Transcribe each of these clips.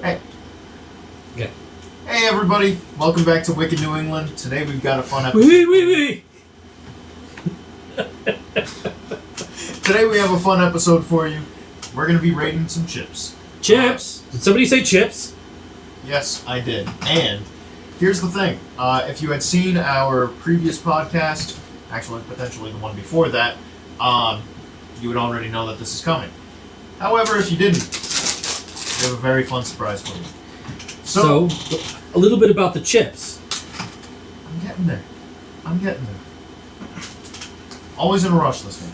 Hey. Okay. Hey everybody, welcome back to Wicked New England. Today we've got a fun episode. Today we have a fun episode for you. We're going to be rating some chips. Chips? Did somebody say chips? Yes, I did. And here's the thing. If you had seen our previous podcast, actually potentially the one before that, you would already know that this is coming. However, if you didn't, we have a very fun surprise for you. So, a little bit about the chips. I'm getting there. Always in a rush this one.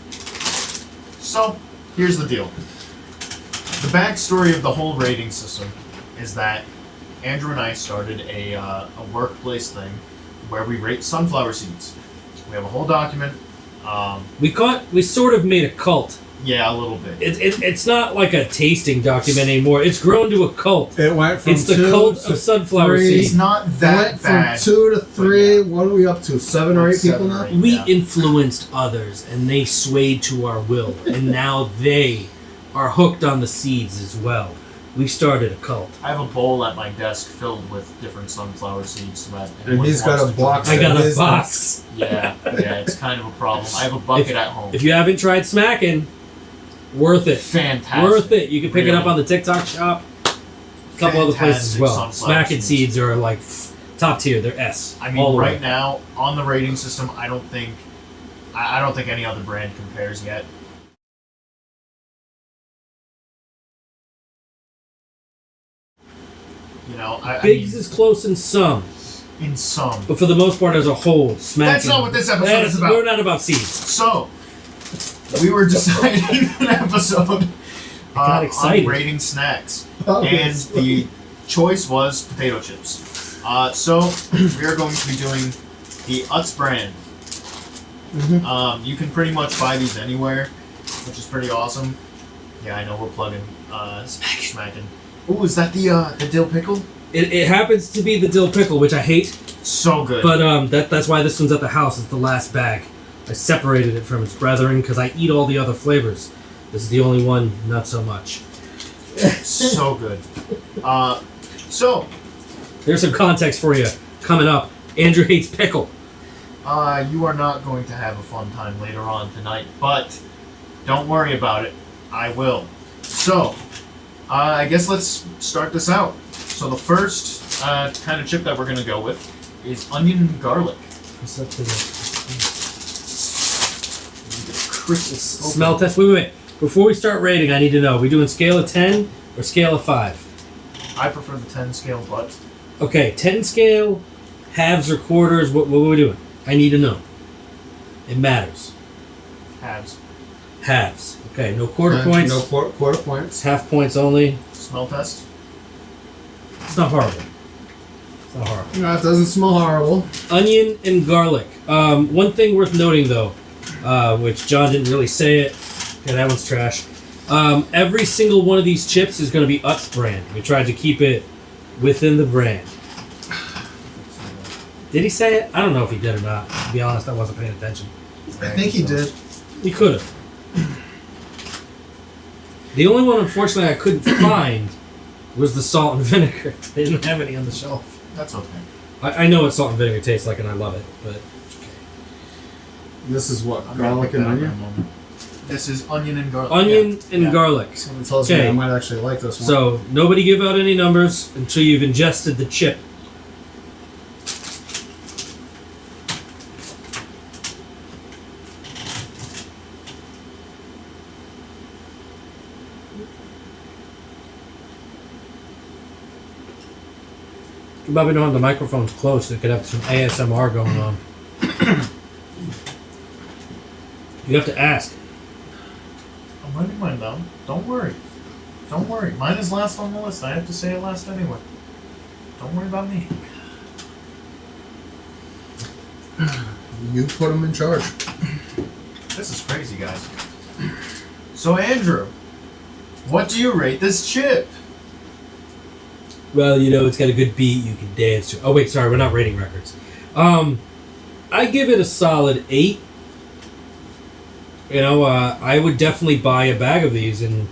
So, here's the deal. The backstory of the whole rating system is that Andrew and I started a workplace thing where we rate sunflower seeds. We have a whole document. We sort of made a cult. Yeah, a little bit. It's not like a tasting document anymore. It's grown to a cult. It went from it's the cult of sunflower seeds. It's not that bad. From 2 to 3. Yeah. What are we up to? 7 or 8 people now? We influenced others, and they swayed to our will, and now they are hooked on the seeds as well. We started a cult. I have a bowl at my desk filled with different sunflower seeds. So that and he's got a box. I got a box. Yeah, it's kind of a problem. I have a bucket at home. If you haven't tried smacking, worth it. Fantastic. Worth it. You can pick it up on the TikTok shop. A couple other places as well. Smacking seeds are like top tier. They're S. I mean, right now on the rating system, I don't think any other brand compares yet. You know, Biggs is close in some. In some. But for the most part, as a whole, smacking. That's not what this episode is about. We're not about seeds. So, we were deciding an episode on rating snacks. And the choice was potato chips. So, we are going to be doing the Utz brand. Mm-hmm. You can pretty much buy these anywhere, which is pretty awesome. Yeah, I know we're plugging. Smacking. Ooh, is that the dill pickle? It happens to be the dill pickle, which I hate. So good. But that's why this one's at the house. It's the last bag. I separated it from its brethren because I eat all the other flavors. This is the only one, not so much. So good. So there's some context for you coming up. Andrew hates pickle. You are not going to have a fun time later on tonight, but don't worry about it. I will. So, I guess let's start this out. So the first kind of chip that we're going to go with is onion and garlic. What's up to Smell test. Wait. Before we start rating, I need to know, are we doing scale of 10 or scale of 5? I prefer the 10 scale, but... Okay, 10 scale, halves or quarters, what are we doing? I need to know. It matters. Halves. Okay, no quarter points. No quarter points. Half points only. Smell test? It's not horrible. No, it doesn't smell horrible. Onion and garlic. One thing worth noting, though, which John didn't really say it. Okay, that one's trash. Every single one of these chips is going to be Utz brand. We tried to keep it within the brand. Did he say it? I don't know if he did or not. To be honest, I wasn't paying attention. I think he did. He could have. The only one, unfortunately, I couldn't find was the salt and vinegar. They didn't have any on the shelf. That's okay. I know what salt and vinegar tastes like, and I love it, but okay. This is what? Garlic and onion? This is onion and garlic. Onion and garlic. Someone tells me I might actually like this one. So, nobody give out any numbers until you've ingested the chip. You probably don't have the microphones close, so you could have some ASMR going on. You have to ask. I'm writing mine down. Don't worry. Mine is last on the list. I have to say it last anyway. Don't worry about me. You put him in charge. This is crazy, guys. So, Andrew, what do you rate this chip? Well, you know, it's got a good beat. You can dance to. Oh, wait, sorry. We're not rating records. I give it a solid 8. You know, I would definitely buy a bag of these and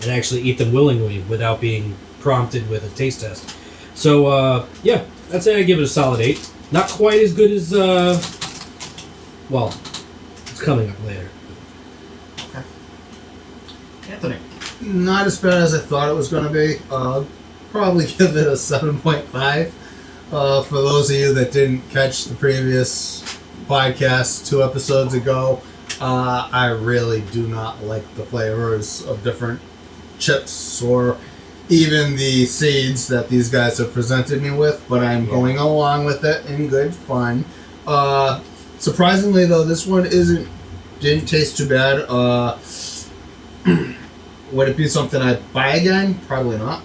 actually eat them willingly without being prompted with a taste test. So yeah, I'd say I give it a solid 8. Not quite as good as well, it's coming up later. Okay. Anthony. Not as bad as I thought it was going to be. Probably give it a 7.5. For those of you that didn't catch the previous podcast 2 episodes ago, I really do not like the flavors of different chips or even the seeds that these guys have presented me with, but I'm going along with it in good fun. Surprisingly, though, this one didn't taste too bad. Would it be something I'd buy again? Probably not.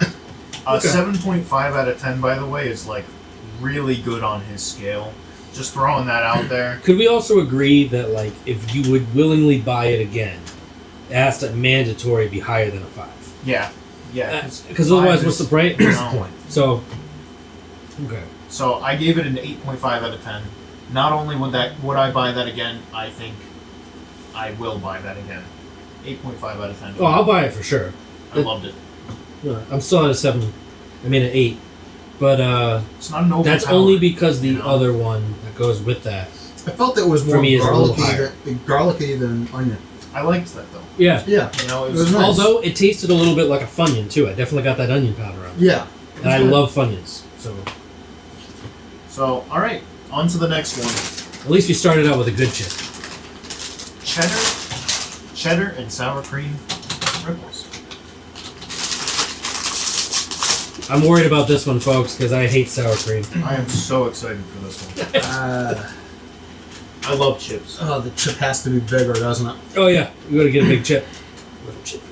7.5 out of 10, by the way, is like really good on his scale. Just throwing that out there. Could we also agree that, like, if you would willingly buy it again, it has to mandatory be higher than a 5? Yeah. Yeah. Because otherwise, what's the point? So, okay. So I gave it an 8.5 out of 10. Not only would I buy that again, I think I will buy that again. 8.5 out of 10. Oh, I'll buy it for sure. I loved it. Yeah, I'm still at a 7. I mean, an 8. But it's not an that's only because the other one that goes with that. I felt it was more For me, it's a little higher. garlicky than onion. I liked that though. Yeah. Yeah. You know, It was nice. Although it tasted a little bit like a Funyun too. I definitely got that onion powder on it. Yeah. And I love Funyuns. So, all right, on to the next one. At least we started out with a good chip. Cheddar and sour cream ripples. I'm worried about this one, folks, because I hate sour cream. I am so excited for this one. I love chips. Oh, the chip has to be bigger, doesn't it? Oh yeah, we gotta get a big chip. Little chip.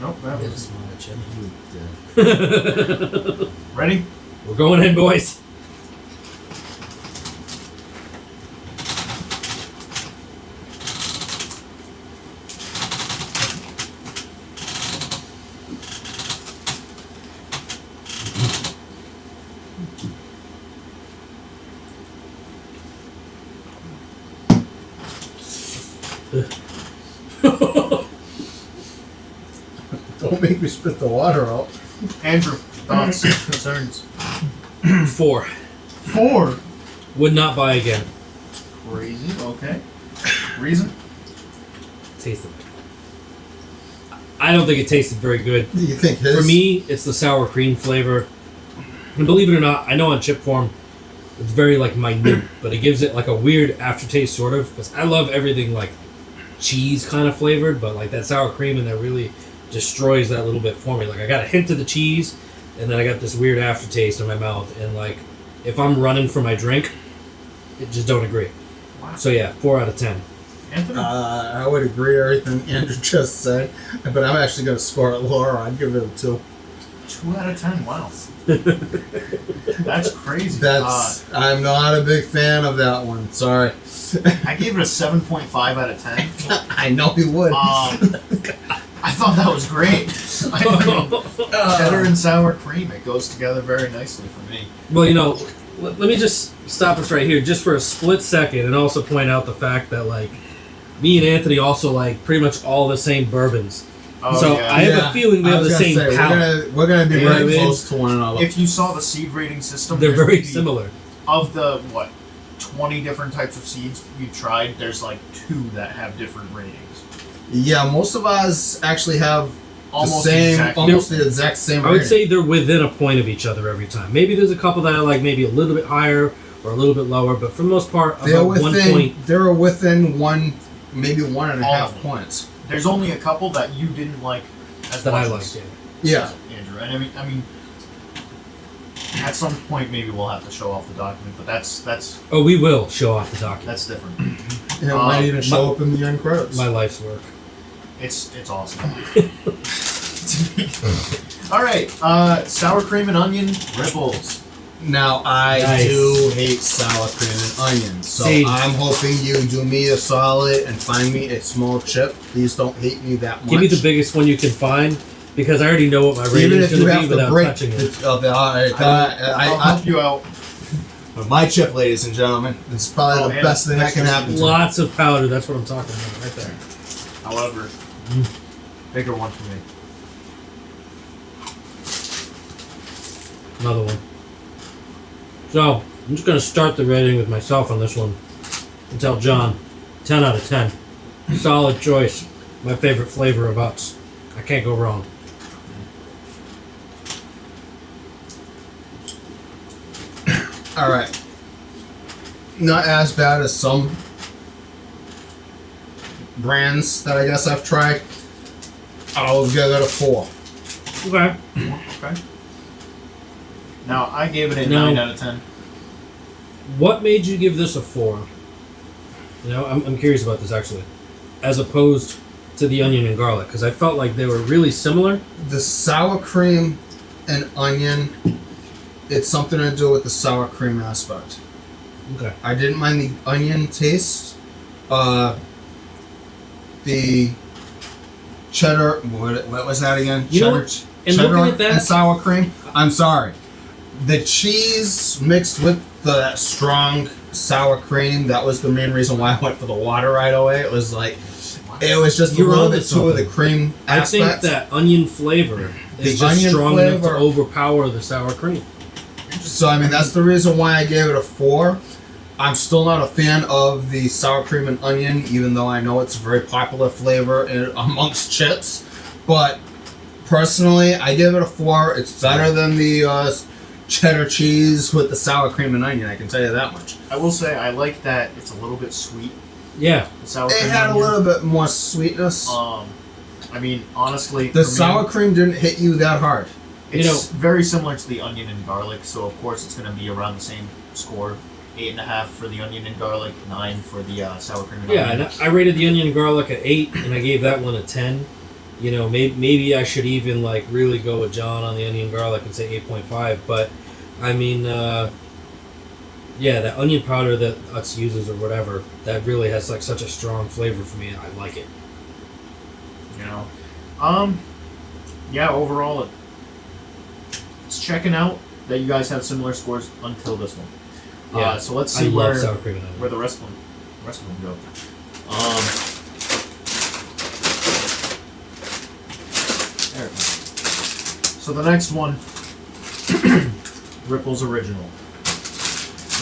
Nope, that Get a was smaller chip. ready. We're going in, boys. Don't make me spit the water out. Andrew, thoughts, concerns. 4. 4. Would not buy again. Crazy. Okay. Reason? Tasted. I don't think it tasted very good. Do you think his? For me, it's the sour cream flavor. And believe it or not, I know on chip form, it's very like minute, but it gives it like a weird aftertaste sort of. Because I love everything like cheese kind of flavored, but like that sour cream and that really destroys that little bit for me. Like I got a hint of the cheese, and then I got this weird aftertaste in my mouth. And like if I'm running for my drink, it just don't agree. Wow. So yeah, 4 out of 10. Anthony? I would agree with everything Andrew just said, but I'm actually going to score it lower. I'd give it a 2. 2 out of 10. Wow. That's crazy. I'm not a big fan of that one. Sorry. I gave it a 7.5 out of 10. I know you would. I thought that was great. Cheddar and sour cream, it goes together very nicely for me. Well, you know, let me just stop us right here just for a split second and also point out the fact that, like, me and Anthony also like pretty much all the same bourbons. Oh, so yeah. I have a feeling we have the same palate. We're gonna be You know very what I mean? close to one another. If you saw the seed rating system, They're there's very maybe- similar. Of the, 20 different types of seeds you've tried, there's like 2 that have different ratings. Yeah, most of us actually have Almost the exact same. I would rating. say they're within a point of each other every time. Maybe there's a couple that are like maybe a little bit higher or a little bit lower, but for the most part, they're about within. 1 point. They're within one, maybe 1.5 All of them. points. There's only a couple that you didn't like as That much I as liked. Yeah. Yeah. Andrew. And I mean, at some point maybe we'll have to show off the document, but that's Oh, we will show off the document. that's different. And it might even show up in the end credits. My life's work. It's awesome. All right, sour cream and onion ripples. Now, I Nice. do hate sour cream and onions, so Same. I'm hoping you do me a solid and find me a small chip. Please don't hate me that much. Give me the biggest one you can find because I already know what my rating Even is if you going to have be to without break touching it. I'll help you out. my chip, ladies and gentlemen, it's probably the and best thing that can happen to me. Lots of powder. That's what I'm talking about right there. However, bigger one for me. Another one. So, I'm just going to start the rating with myself on this one and tell John, 10 out of 10. Solid choice. My favorite flavor of Utz. I can't go wrong. Alright. Not as bad as some brands that I guess I've tried. I'll give it a 4. Okay. Okay. Now, I gave it a Now- 9 out of 10. What made you give this a 4? You know, I'm curious about this actually. As opposed to the onion and garlic, because I felt like they were really similar. The sour cream and onion, it's something to do with the sour cream aspect. Okay. I didn't mind the onion taste. The cheddar, what was that again? You know Cheddar, what? And cheddar looking at that- and sour cream. I'm sorry. The cheese mixed with the strong sour cream, that was the main reason why I went for the water right away. It was like, it was just You're a little onto bit too of the something. cream I aspect. think that onion flavor is The just onion strong enough to flavor- overpower the sour cream. So, I mean, that's the reason why I gave it a 4. I'm still not a fan of the sour cream and onion, even though I know it's a very popular flavor amongst chips. But personally, I give it a 4. It's better than the cheddar cheese with the sour cream and onion, I can tell you that much. I will say, I like that it's a little bit sweet. Yeah. The sour It cream had a onion. little bit more sweetness. I mean, honestly, The for me, sour cream didn't hit you that hard. it's You know- very similar to the onion and garlic, so of course it's going to be around the same score. 8.5 for the onion and garlic, 9 for the sour cream and Yeah, onion. and I rated the onion and garlic at 8, and I gave that one a 10. You know, maybe I should even like really go with John on the onion and garlic and say 8.5. But I mean, yeah, that onion powder that Utz uses or whatever, that really has like such a strong flavor for me. I like it. You know, yeah. Overall, it's checking out that you guys have similar scores until this one. Yeah, So let's I see love where sour cream and onion. the rest of them go. There it goes. So the next one, Ripple's Original.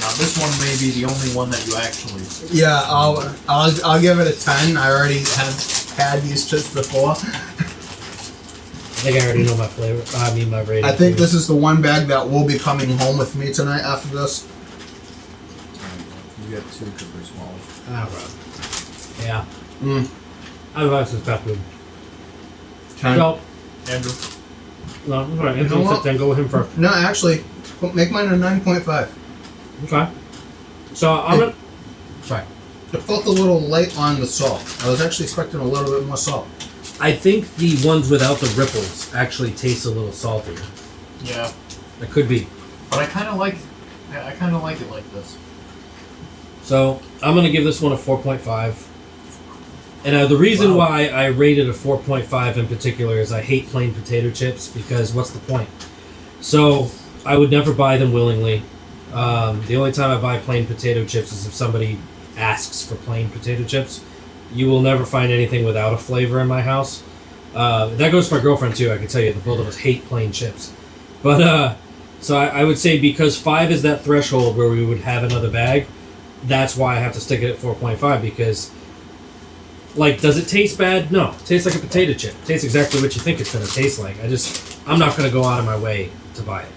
Now this one may be the only one that you actually. Yeah, I'll give it a 10. I already have had these chips before. I think I already know my flavor. I mean, my rating. I think this is the one bag that will be coming home with me tonight after this. You get 2 because they're small. Ah, right. Yeah. Mm. I like this pepper. 10. So, Andrew. no, all right. You know Anthony, what? sit there and go with him first. No, actually, make mine a 9.5. Okay. So I'm gonna. Sorry. It felt a little light on the salt. I was actually expecting a little bit more salt. I think the ones without the ripples actually taste a little saltier. Yeah, It could be. but I kind of like it like this. So I'm gonna give this one a 4.5. And the reason Wow. why I rated a 4.5 in particular is I hate plain potato chips because what's the point? So I would never buy them willingly. The only time I buy plain potato chips is if somebody asks for plain potato chips. You will never find anything without a flavor in my house. That goes for my girlfriend too. I can tell you, the both of us hate plain chips. But so I would say because 5 is that threshold where we would have another bag. That's why I have to stick it at 4.5 because, like, does it taste bad? No, it tastes like a potato chip. It tastes exactly what you think it's gonna taste like. I'm not gonna go out of my way to buy it.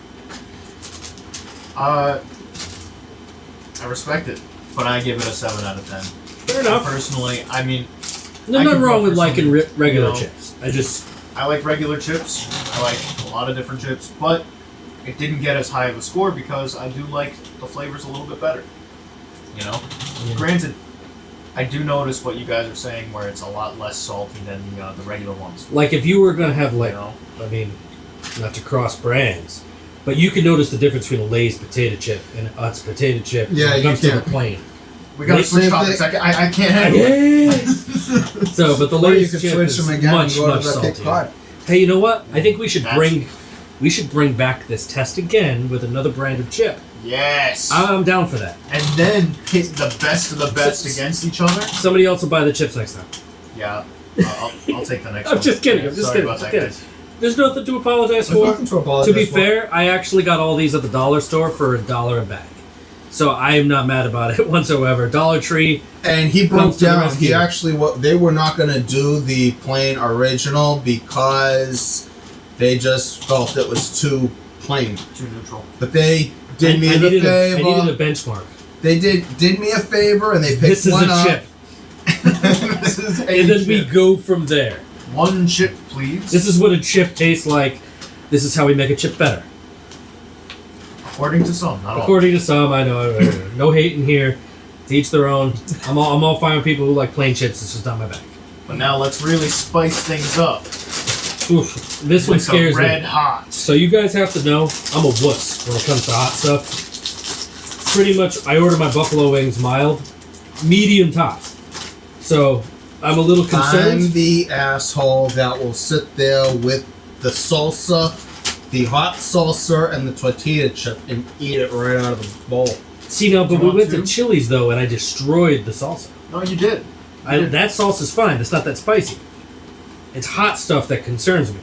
I respect it, but I give it a 7 out of 10. Fair enough. Personally, I mean, There's I nothing could wrong go with for liking some, regular you know, chips. I like regular chips. I like a lot of different chips, but it didn't get as high of a score because I do like the flavors a little bit better. You know, Yeah. granted, I do notice what you guys are saying, where it's a lot less salty than the regular ones. Like if you were gonna have You like, know, I mean, not to cross brands, but you can notice the difference between a Lay's potato chip and an Utz potato chip. Yeah, when it you comes to can. the plain. we gotta Wait, switch same topics. thing. I can't handle it. So, but the Or you Lay's could chip switch is them again much, and go much to the Cape saltier. Cod. Hey, you know what? I think we should That's- bring back this test again with another brand of chip. Yes. I'm down for that. And then pit the best of the best against each other. Somebody else will buy the chips next time. Yeah, I'll take the next I'm one. just kidding, Yeah, I'm just sorry kidding, about just that, kidding. guys. There's nothing to apologize There's for. nothing to apologize To be for. fair, I actually got all these at the dollar store for $1 a bag. So I am not mad about it whatsoever. Dollar Tree. And he Comes broke to the down. rescue. He actually they were not going to do the plain original because they just felt it was too plain. Too neutral. But they did me the I favor. needed a benchmark. They did me a favor and they picked This is one a up. chip. This is a And then we chip. go from there. One chip, please. This is what a chip tastes like. This is how we make a chip better. According to some, not all. According to some, I know. No hating here. To each their own. I'm all fine with people who like plain chips. It's just not my bag. But now let's really spice things up. Oof, this one With some scares red me. hot. So you guys have to know, I'm a wuss when it comes to hot stuff. Pretty much, I order my buffalo wings mild, medium tops. So I'm a little concerned. I'm the asshole that will sit there with the salsa, the hot salsa, and the tortilla chip and eat it right out of the bowl. See now, but You we want went to? to Chili's though, and I destroyed the salsa. No, you did. That salsa's fine. It's not that spicy. It's hot stuff that concerns me.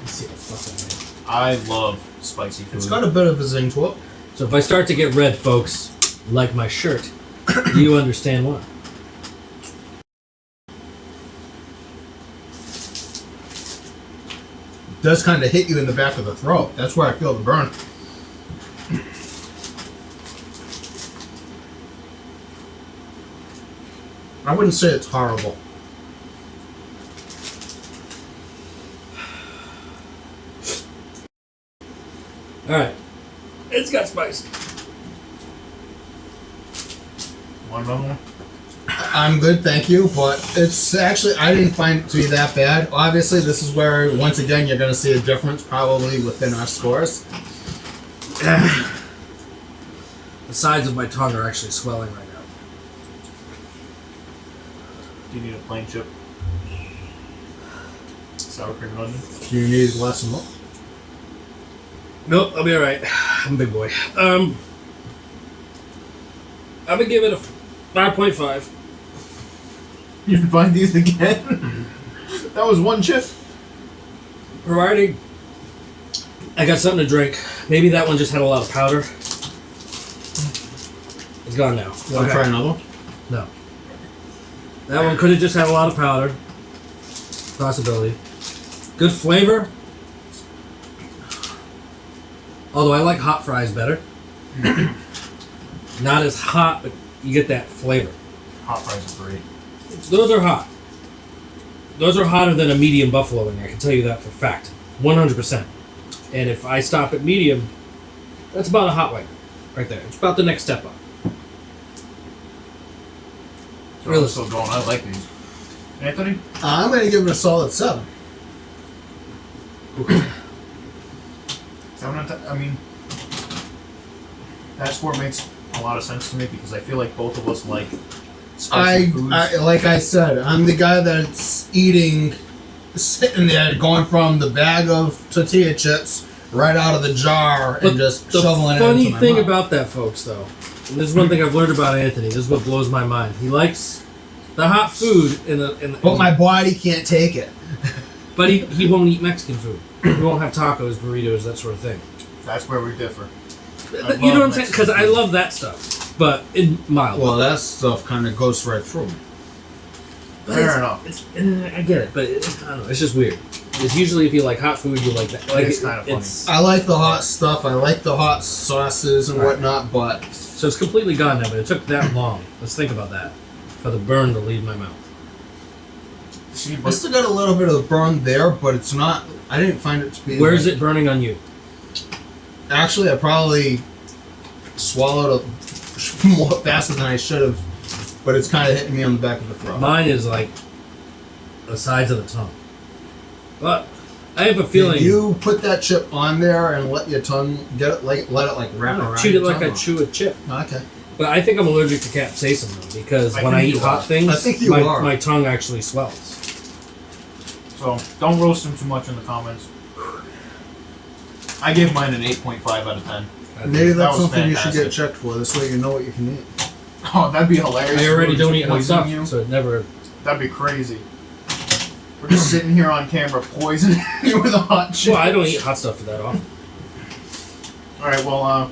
Let's see what the fuck I made. I love spicy food. It's got a bit of a zing to it. So if I start to get red, folks, like my shirt, you understand why. It does kind of hit you in the back of the throat. That's where I feel the burn. I wouldn't say it's horrible. All right, it's got spice. Want another one? I'm good, thank you, but it's actually, I didn't find it to be that bad. Obviously, this is where, once again, you're going to see a difference probably within our scores. The sides of my tongue are actually swelling right now. Do you need a plain chip? Sour cream and onion? Do you need a glass of milk? Nope, I'll be all right. I'm a big boy. I'm gonna give it a 5.5. You can find these again? That was one chip. Providing I got something to drink. Maybe that one just had a lot of powder. It's gone now. You want to try another one? No. That one could have just had a lot of powder. Possibility. Good flavor. Although I like hot fries better. Not as hot, but you get that flavor. Hot fries are great. Those are hot. Those are hotter than a medium buffalo wing. I can tell you that for a fact. 100%. And if I stop at medium, that's about a hot wing. Right there. It's about the next step up. So Really? I'm still going. I like these. Anthony? I'm going to give it a solid 7. 7 out of 10. I mean, that score makes a lot of sense to me because I feel like both of us like spicy foods. Like I said, I'm the guy that's eating, sitting there, going from the bag of tortilla chips right out of the jar and just the shoveling it funny into my thing mouth. about that, folks, though, and this is one thing I've learned about Anthony. This is what blows my mind. He likes the hot food But my body can't take it. but he won't eat Mexican food. He won't have tacos, burritos, that sort of thing. That's where we differ. You know what I'm saying? Because I love that stuff, but in mild. Well, that stuff kind of goes right through me. But Fair enough. I get it, but I don't know. It's just weird. It's usually if you like hot food, you like that. Like It's kinda funny. I like the hot stuff. I like the hot sauces and whatnot, but So it's completely gone now, but it took that long. Let's think about that. For the burn to leave my mouth. See, I but still got a little bit of burn there, but it's not. I didn't find it to be. Where is it burning on you? Actually, I probably swallowed more faster than I should have, but it's kind of hitting me on the back of the throat. Mine is like the sides of the tongue. But I have a feeling. Did you put that chip on there and let your tongue get it, let it wrap around? Treat it your like I tongue? chew a chip. Okay. But I think I'm allergic to capsaicin though, because I when I think eat you hot are. things, I think you are. my tongue actually swells. so don't roast him too much in the comments. I gave mine an 8.5 out of 10. Maybe That that's was something you should fantastic. get checked for. This way you know what you can eat. Oh, that'd be hilarious. I already Just don't eat hot poison stuff, you. so it never. That'd be crazy. We're just sitting here on camera poisoning you with a hot chip. Well, I don't eat hot stuff for that often. Alright, well,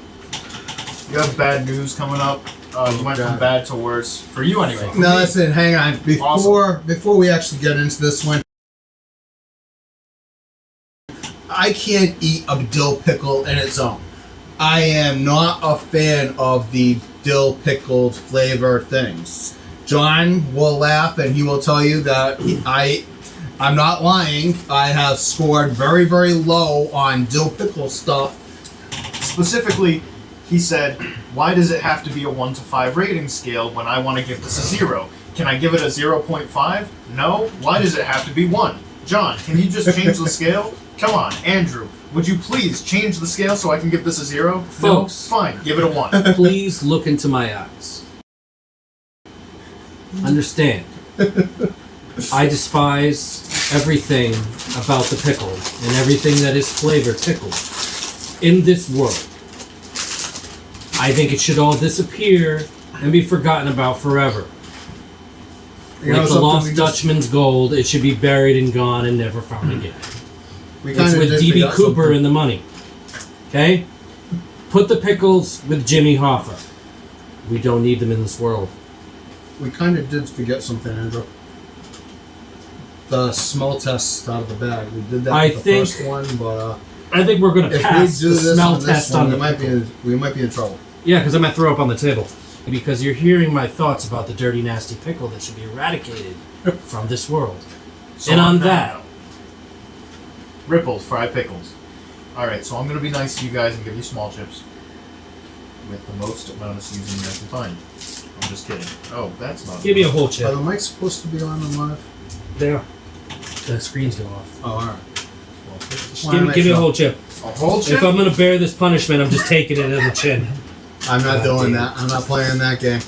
you have bad news coming up. You went from bad to worse. For you, anyway. For No, me, listen, hang on. Before we actually get into this one, I can't eat a dill pickle in its own. I am not a fan of the dill pickled flavor things. John will laugh and he will tell you that I'm not lying. I have scored very, very low on dill pickle stuff. specifically, he said, why does it have to be a 1 to 5 rating scale when I want to give this a 0? Can I give it a 0.5? No. Why does it have to be 1? John, can you just change the scale? Come on, Andrew, would you please change the scale so I can give this a 0? Folks. No? Fine, give it a 1. Please look into my eyes. Understand. I despise everything about the pickle and everything that is flavored pickle in this world. I think it should all disappear and be forgotten about forever. Like the Lost Dutchman's gold, it should be buried and gone and never found again. It's with D.B. Cooper in the money. Okay? Put the pickles with Jimmy Hoffa. We don't need them in this world. We kind of did forget something, Andrew. The smell test out of the bag. We did that with the first one, but I think we're going to if pass we do the this smell on this test one, on the we might be in trouble. Yeah, because I might throw up on the table. Because you're hearing my thoughts about the dirty, nasty pickle that should be eradicated from this world. So and on that, Rippled fried pickles. Alright, so I'm going to be nice to you guys and give you small chips. With the most amount of seasoning I can find. I'm just kidding. Oh, that's not... give me a whole Are chip. the mics supposed to be on and live? There. The screens go off. Oh, alright. Just give me a whole chip. A whole chip? If I'm going to bear this punishment, I'm just taking it in the chin. I'm not doing that. I'm not playing that game.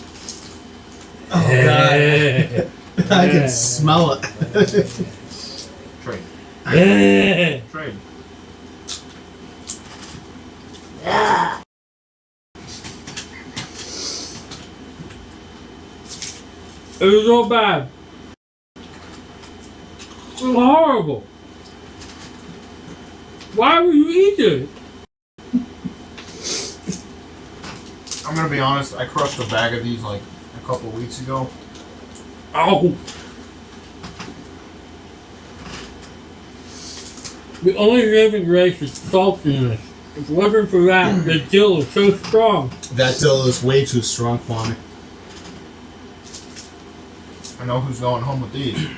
Oh, God. I can smell it. Trade. Yeah. Trade. It was so bad. It was horrible. Why would you eat it? I'm gonna be honest, I crushed a bag of these like a couple weeks ago. Oh. The only saving grace is saltiness. If it wasn't for that, the dill is so strong. That dill is way too strong for me. I know who's going home with these.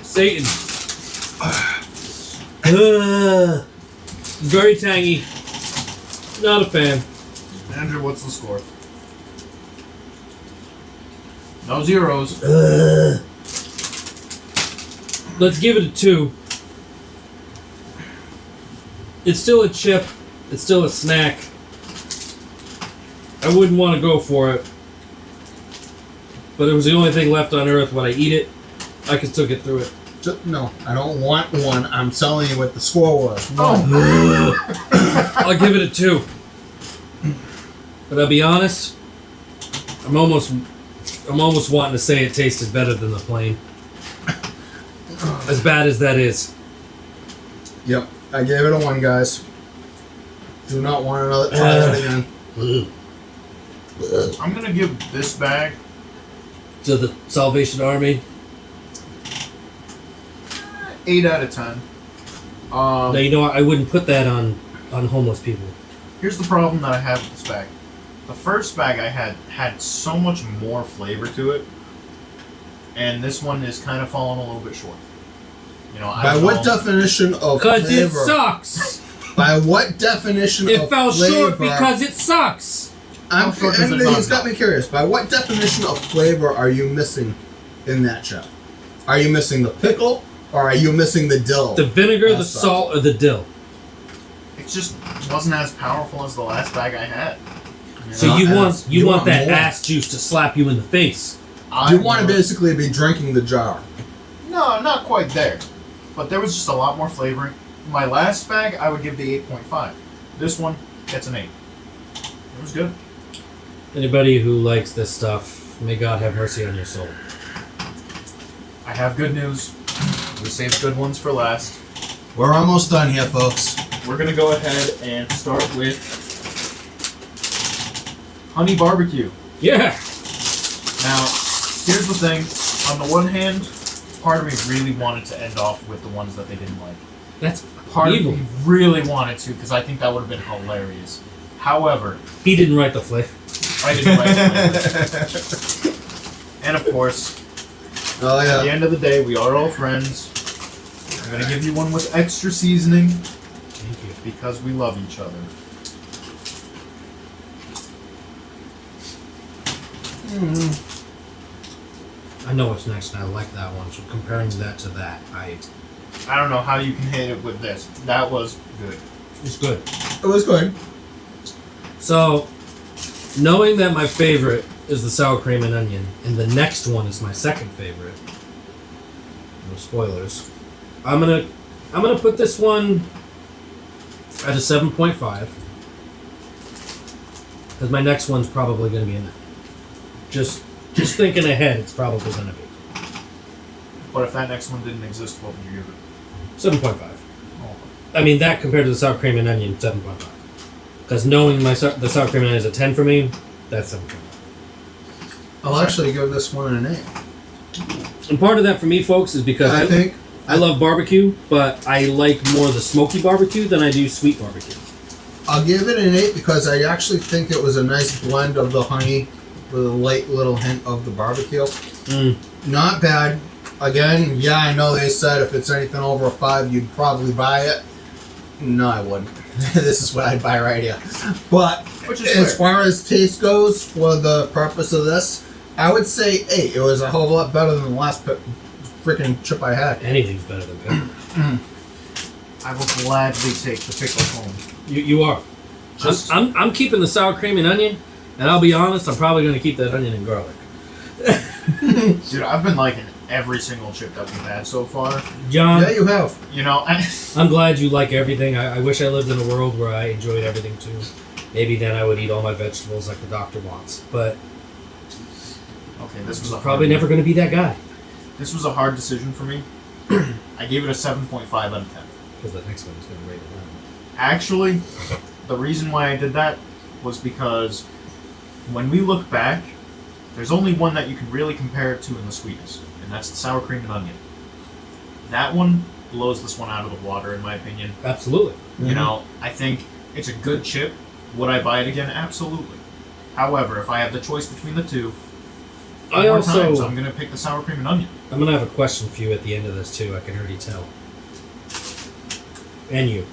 Satan. Very tangy. Not a fan. Andrew, what's the score? No zeros. Let's give it a 2. It's still a chip. It's still a snack. I wouldn't want to go for it. But it was the only thing left on earth. When I eat it, I can still get through it. No, I don't want one. I'm telling you what the score was. I'll give it a 2. But I'll be honest, I'm almost wanting to say it tasted better than the plain. As bad as that is. Yep, I gave it a 1, guys. Do not want another try that again. I'm gonna give this bag To the Salvation Army. 8 out of 10. No, you know what? I wouldn't put that on homeless people. Here's the problem that I have with this bag. The first bag I had so much more flavor to it, and this one is kind of falling a little bit short. You know, By what definition of flavor? Because it sucks. By what definition It of fell flavor? short because it sucks. I'm How short does it he's not got me curious. By what definition of flavor are you missing in that chip? Are you missing the pickle, or are you missing the dill? The vinegar, the That sucks. salt, or the dill. It just wasn't as powerful as the last bag I had. So Not you as- want you want want that more. ass juice to slap you in the face. You want to basically be drinking the jar. No, I'm not quite there. But there was just a lot more flavoring. My last bag, I would give the 8.5. This one gets an 8. It was good. Anybody who likes this stuff, may God have mercy on your soul. I have good news. We saved good ones for last. We're almost done here, folks. We're gonna go ahead and start with honey barbecue. Yeah. Now, here's the thing. On the one hand, part of me really wanted to end off with the ones that they didn't like. That's Part evil. of me really wanted to, because I think that would have been hilarious. However, He didn't write the flavor. I didn't write the flavor. And of course, Oh at the yeah. end of the day, we are all friends. I'm gonna give you one with extra seasoning, Thank you. because we love each other. I know what's next, and I like that one. So comparing that to that, I don't know how you can hit it with this. That was good. it's good. It was good. So, knowing that my favorite is the sour cream and onion, and the next one is my second favorite. No spoilers. I'm gonna put this one at a 7.5. Because my next one's probably gonna be in it. Just thinking ahead, it's probably gonna be But if that next one didn't exist, what would you give it? 7.5. Oh. I mean, that compared to the sour cream and onion, 7.5. Because knowing the sour cream and onion is a 10 for me, that's 7.5. I'll actually give this one an 8. And part of that for me, folks, is because I think I love barbecue, but I like more the smoky barbecue than I do sweet barbecue. I'll give it an 8 because I actually think it was a nice blend of the honey with a light little hint of the barbecue. Not bad. Again, yeah, I know they said if it's anything over a 5, you'd probably buy it. No, I wouldn't. This is what I'd buy right here. But Which is as fair. far as taste goes, for the purpose of this, I would say 8. It was a whole lot better than the last freaking chip I had. Anything's better than pickle. I will gladly take the pickle home. You are. Just- I'm keeping the sour cream and onion, and I'll be honest, I'm probably going to keep that onion and garlic. Dude, I've been liking every single chip that we've had so far. John, Yeah, you have. You know, I'm glad you like everything. I wish I lived in a world where I enjoyed everything too. Maybe then I would eat all my vegetables like the doctor wants. But okay, this was a probably hard, never going to be that guy. This was a hard decision for me. I gave it a 7.5 out of 10. Because the next one is going to rate it down. Actually, the reason why I did that was because when we look back, there's only one that you can really compare it to in the sweetness, and that's the sour cream and onion. That one blows this one out of the water, in my opinion. Absolutely. You know, I think it's a good chip. Would I buy it again? Absolutely. However, if I have the choice between the two, I more also- times, I'm going to pick the sour cream and onion. I'm going to have a question for you at the end of this too. I can already tell. And you.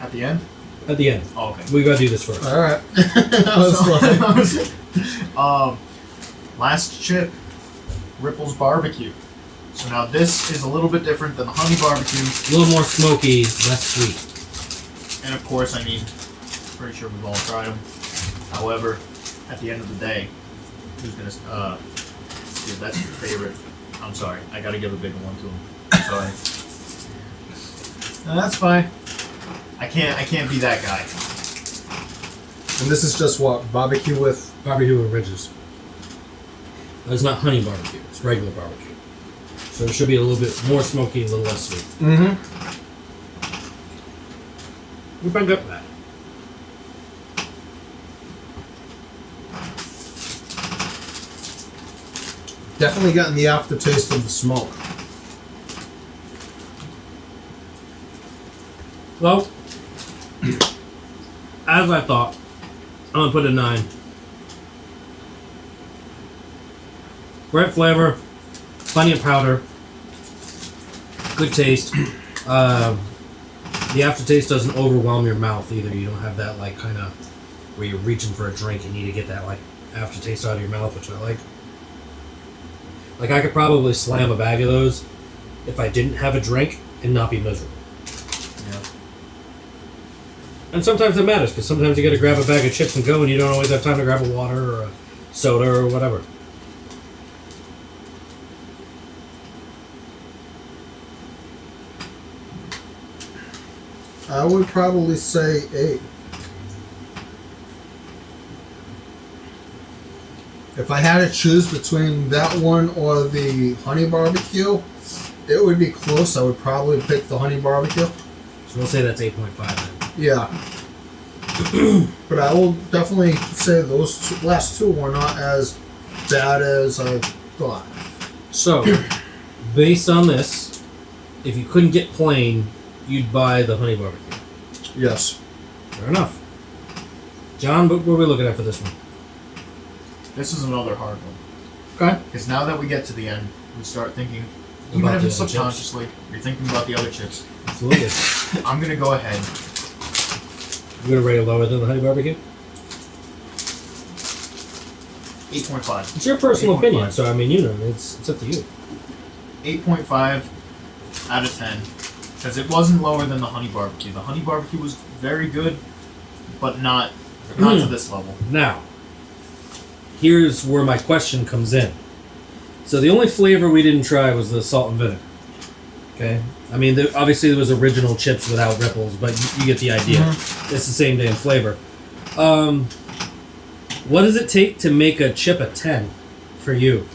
At the end? At the end. Oh, okay. We got to do this first. All right. That was fun. Last chip, Ripple's Barbecue. So now this is a little bit different than the honey barbecue, A little more smoky, less sweet. and of course, I mean, pretty sure we've all tried them. However, at the end of the day, who's gonna? Dude, that's your favorite. I'm sorry, I gotta give a bigger one to him. Sorry. No, that's fine. I can't be that guy. And this is just what? Barbecue with. Barbecue with ridges. It's not honey barbecue. It's regular barbecue. So it should be a little bit more smoky, a little less sweet. Mm-hmm. We bring up that. Definitely getting the aftertaste of the smoke. Well, as I thought, I'm gonna put a 9. Great flavor, plenty of powder, good taste. The aftertaste doesn't overwhelm your mouth either. You don't have that like kind of where you're reaching for a drink. You need to get that like aftertaste out of your mouth, which I like. Like I could probably slam a bag of those if I didn't have a drink and not be miserable. Yeah. And sometimes it matters because sometimes you got to grab a bag of chips and go, and you don't always have time to grab a water or a soda or whatever. I would probably say 8. If I had to choose between that one or the honey barbecue, it would be close. I would probably pick the honey barbecue. So we'll say that's 8.5 then. Yeah. But I will definitely say those last two were not as bad as I thought. So, based on this, if you couldn't get plain, you'd buy the honey barbecue. Yes. Fair enough. John, what are we looking at for this one? This is another hard one. Okay. Because now that we get to the end, we start thinking, even About if the it's other chips. subconsciously, you're thinking about the other chips. Absolutely. I'm going to go ahead. You're going to rate it lower than the honey barbecue? 8.5. It's your personal 8.5. opinion, so I mean, you know, it's up to you. 8.5 out of 10. Because it wasn't lower than the honey barbecue. The honey barbecue was very good, but not to this level. Now, here's where my question comes in. So the only flavor we didn't try was the salt and vinegar. Okay? I mean, obviously there was original chips without ripples, but you get the idea. Mm-hmm. It's the same damn flavor. What does it take to make a chip a 10 for you?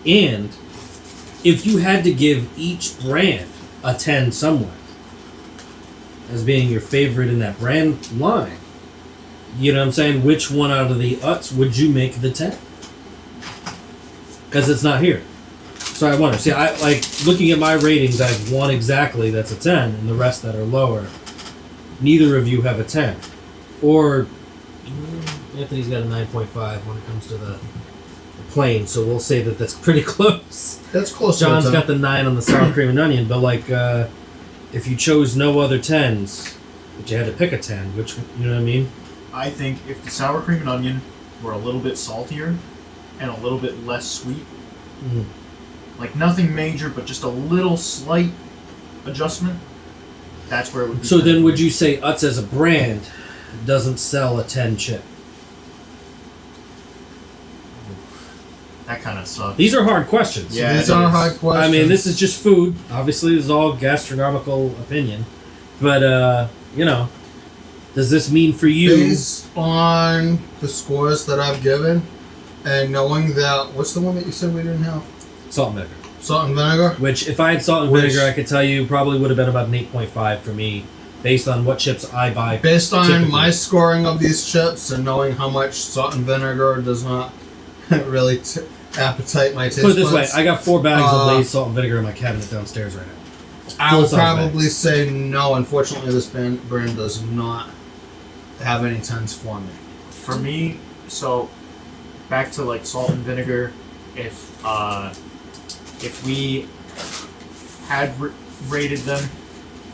And if you had to give each brand a 10 somewhere, as being your favorite in that brand line, you know what I'm saying? Which one out of the Utz would you make the 10? Because it's not here. So I wonder. See, I like looking at my ratings, I have one exactly that's a 10, and the rest that are lower. Neither of you have a 10. Or Anthony's got a 9.5 when it comes to the plain, so we'll say that that's pretty close. That's close. John's to got the 9 on the sour cream and onion, but like, if you chose no other 10s, but you had to pick a 10, which, you know what I mean? I think if the sour cream and onion were a little bit saltier and a little bit less sweet, like nothing major, but just a little slight adjustment, that's where it would be. So then would you say Utz as a brand doesn't sell a 10 chip? That kind of sucks. These are hard questions. Yeah, These it are is. hard questions. I mean, this is just food. Obviously, this is all gastronomical opinion. But, you know, does this mean for you... Based on the scores that I've given, and knowing that... What's the one that you said we didn't have? Salt and vinegar. Salt and vinegar? Which, if I had salt and vinegar, I could tell you probably would have been about an 8.5 for me, based on what chips I buy. Based on typically. my scoring of these chips and knowing how much salt and vinegar does not really appetite my taste Put it this way, buds, I got 4 bags of Lay's salt and vinegar in my cabinet downstairs right now. I would full-size probably say no. Unfortunately, this brand does not have any 10s for me. For me, so back to like salt and vinegar, if we had rated them,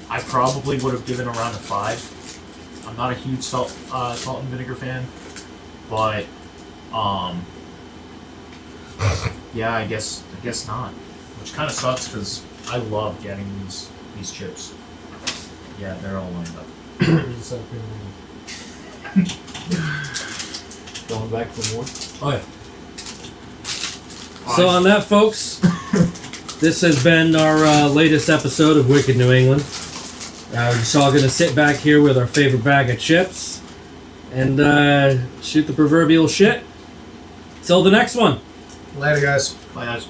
I probably would have given around a 5. I'm not a huge salt and vinegar fan, but yeah, I guess not. Which kind of sucks because I love getting these chips. Yeah, they're all lined up. Going back for more? Oh, yeah. So on that, folks, this has been our latest episode of Wicked New England. We're just all going to sit back here with our favorite bag of chips and shoot the proverbial shit. Till the next one. Later, guys. Bye, guys.